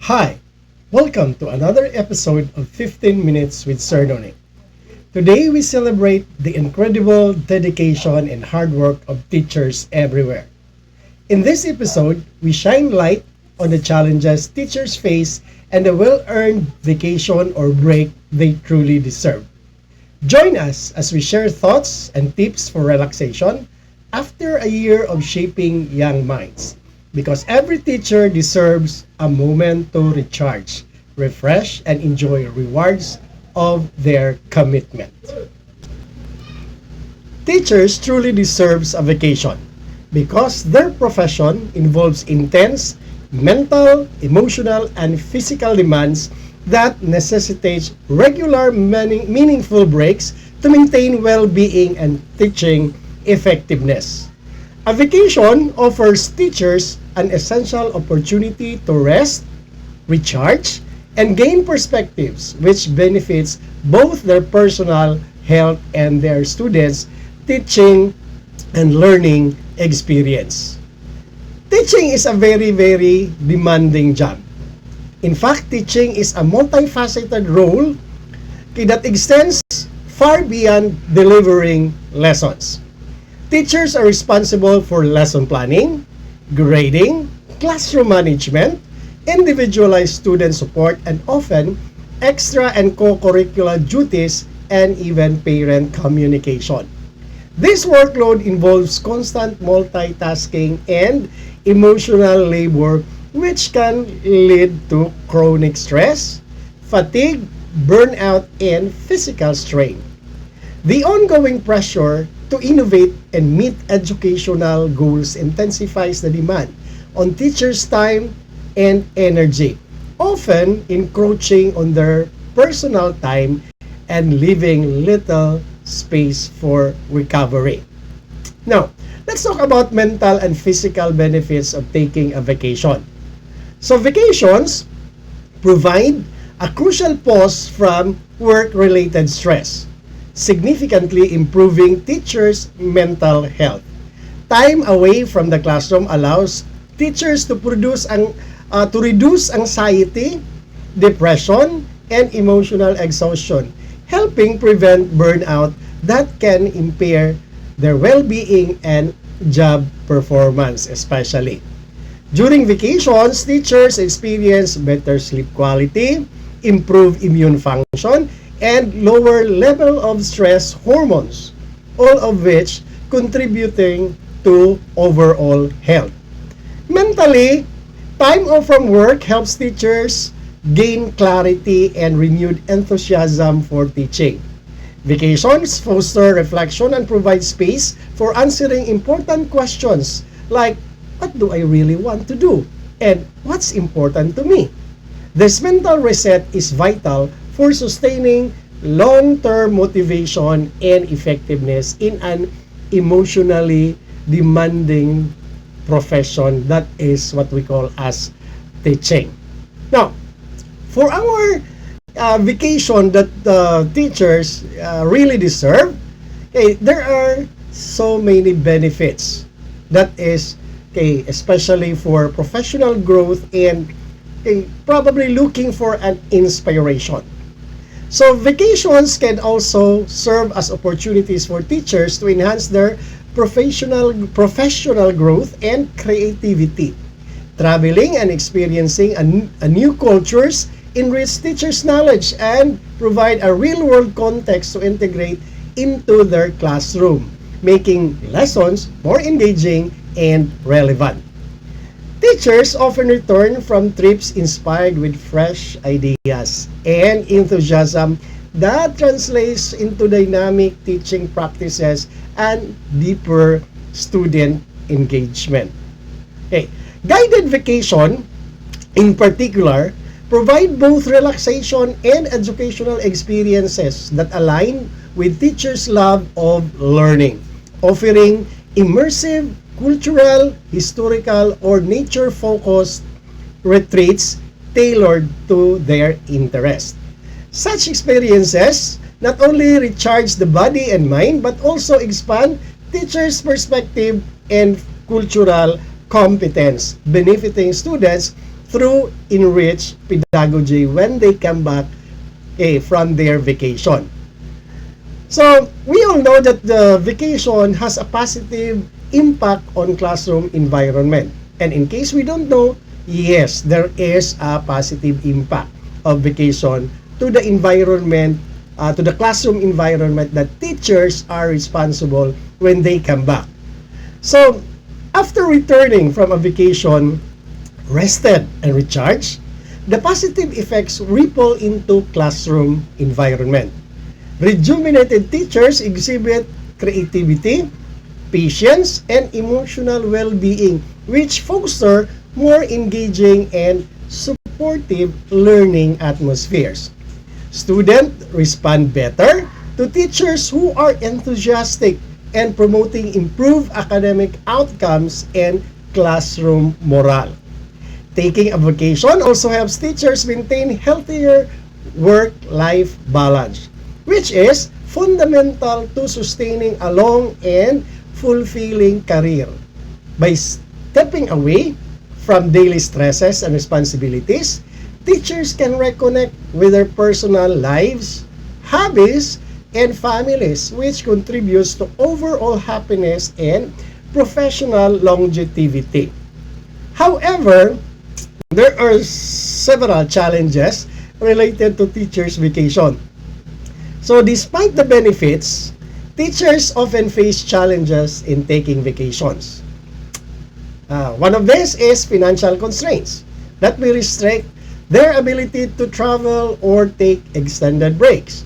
Hi, welcome to another episode of 15 Minutes with Sir Noni. Today we celebrate the incredible dedication and hard work of teachers everywhere. In this episode, we shine light on the challenges teachers face and the well-earned vacation or break they truly deserve. Join us as we share thoughts and tips for relaxation after a year of shaping young minds. Because every teacher deserves a moment to recharge, refresh, and enjoy rewards of their commitment. Teachers truly deserves a vacation because their profession involves intense mental, emotional, and physical demands that necessitates regular meaningful breaks to maintain well-being and teaching effectiveness. A vacation offers teachers an essential opportunity to rest, recharge, and gain perspectives which benefits both their personal health and their students' teaching and learning experience. Teaching is a very demanding job. In fact, teaching is a multifaceted role that extends far beyond delivering lessons. Teachers are responsible for lesson planning, grading, classroom management, individualized student support, and often extra and co-curricular duties and even parent communication. This workload involves constant multitasking and emotional labor which can lead to chronic stress, fatigue, burnout, and physical strain. The ongoing pressure to innovate and meet educational goals intensifies the demand on teachers' time and energy, often encroaching on their personal time and leaving little space for recovery. Now, let's talk about mental and physical benefits of taking a vacation. So, vacations provide a crucial pause from work-related stress, significantly improving teachers' mental health. Time away from the classroom allows teachers to reduce anxiety, depression, and emotional exhaustion, helping prevent burnout that can impair their well-being and job performance especially. During vacations, teachers experience better sleep quality, improved immune function, and lower level of stress hormones, all of which contributing to overall health. Mentally, time off from work helps teachers gain clarity and renewed enthusiasm for teaching. Vacations foster reflection and provide space for answering important questions like, what do I really want to do? And what's important to me? This mental reset is vital for sustaining long-term motivation and effectiveness in an emotionally demanding profession that is what we call as teaching. Now, for our vacation that teachers really deserve, there are so many benefits. That is, especially for professional growth and probably looking for an inspiration. So vacations can also serve as opportunities for teachers to enhance their professional growth and creativity. Traveling and experiencing a new cultures enrich teachers' knowledge and provide a real-world context to integrate into their classroom, making lessons more engaging and relevant. Teachers often return from trips inspired with fresh ideas and enthusiasm that translates into dynamic teaching practices and deeper student engagement. Guided vacation, in particular, provide both relaxation and educational experiences that align with teachers' love of learning, offering immersive cultural, historical, or nature-focused retreats tailored to their interest. Such experiences not only recharge the body and mind but also expand teachers' perspective and cultural competence, benefiting students through enriched pedagogy when they come back from their vacation. So, we all know that the vacation has a positive impact on classroom environment. And in case we don't know, yes, there is a positive impact of vacation to the environment, to the classroom environment that teachers are responsible when they come back. So, after returning from a vacation, rested and recharged, the positive effects ripple into classroom environment. Rejuvenated teachers exhibit creativity, patience, and emotional well-being, which foster more engaging and supportive learning atmospheres. Students respond better to teachers who are enthusiastic and promoting improved academic outcomes and classroom morale. Taking a vacation also helps teachers maintain healthier work-life balance, which is fundamental to sustaining a long and fulfilling career. By stepping away from daily stresses and responsibilities, teachers can reconnect with their personal lives, hobbies, and families, which contributes to overall happiness and professional longevity. However, there are several challenges related to teachers' vacation. So despite the benefits, teachers often face challenges in taking vacations. One of these is financial constraints that may restrict their ability to travel or take extended breaks.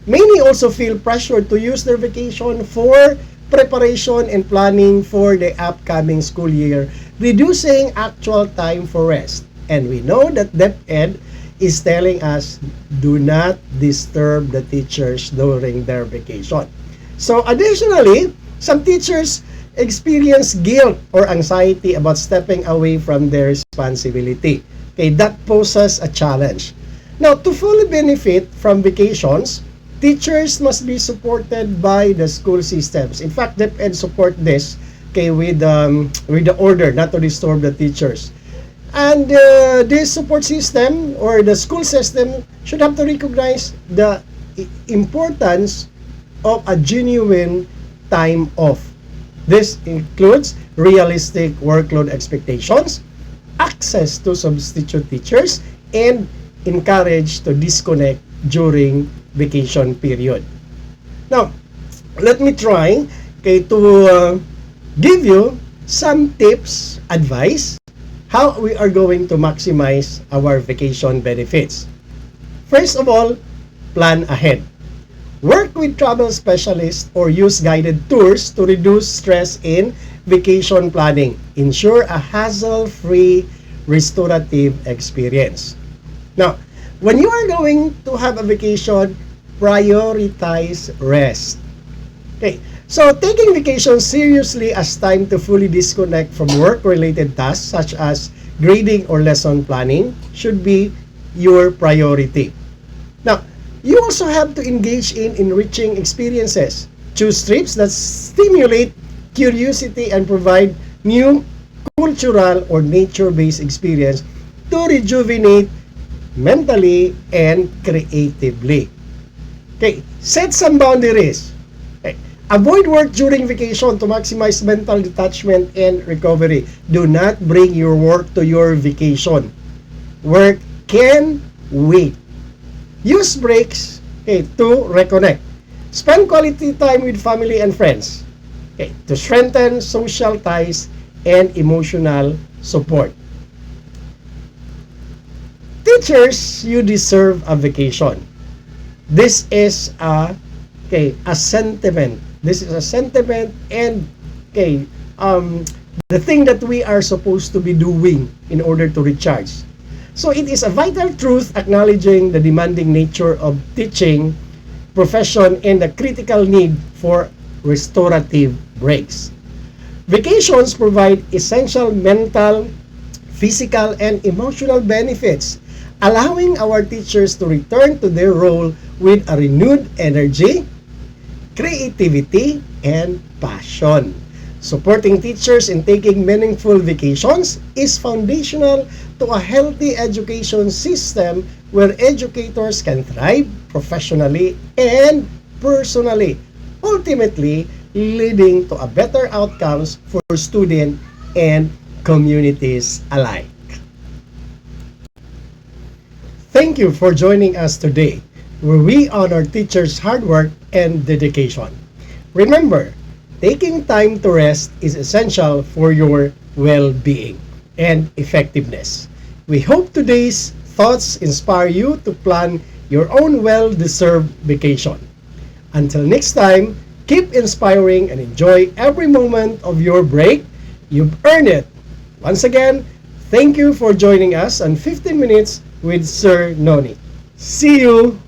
Many also feel pressured to use their vacation for preparation and planning for the upcoming school year, reducing actual time for rest. And we know that DepEd is telling us, do not disturb the teachers during their vacation. So additionally, some teachers experience guilt or anxiety about stepping away from their responsibility. Okay, that poses a challenge. Now, to fully benefit from vacations, teachers must be supported by the school systems. In fact, DepEd support this with the order not to disturb the teachers. And this support system or the school system should have to recognize the importance of a genuine time off. This includes realistic workload expectations, access to substitute teachers, and encourage to disconnect during vacation period. Now, let me try to give you some tips, advice, how we are going to maximize our vacation benefits. First of all, plan ahead. Work with travel specialists or use guided tours to reduce stress in vacation planning. Ensure a hassle-free restorative experience. Now, when you are going to have a vacation, prioritize rest. Okay, so taking vacation seriously as time to fully disconnect from work-related tasks such as grading or lesson planning should be your priority. Now, you also have to engage in enriching experiences. Choose trips that stimulate curiosity and provide new cultural or nature-based experience to rejuvenate mentally and creatively. Okay, set some boundaries. Okay. Avoid work during vacation to maximize mental detachment and recovery. Do not bring your work to your vacation. Work can wait. Use breaks to reconnect. Spend quality time with family and friends to strengthen social ties and emotional support. Teachers, you deserve a vacation. This is a sentiment. This is a sentiment and the thing that we are supposed to be doing in order to recharge. So it is a vital truth acknowledging the demanding nature of teaching profession and the critical need for restorative breaks. Vacations provide essential mental, physical, and emotional benefits, allowing our teachers to return to their role with a renewed energy, creativity, and passion. Supporting teachers in taking meaningful vacations is foundational to a healthy education system where educators can thrive professionally and personally, ultimately leading to a better outcomes for students and communities alike. Thank you for joining us today, where we honor teachers' hard work and dedication. Remember, taking time to rest is essential for your well-being and effectiveness. We hope today's thoughts inspire you to plan your own well-deserved vacation. Until next time, keep inspiring and enjoy every moment of your break. You've earned it. Once again, thank you for joining us on 15 Minutes with Sir Noni. See you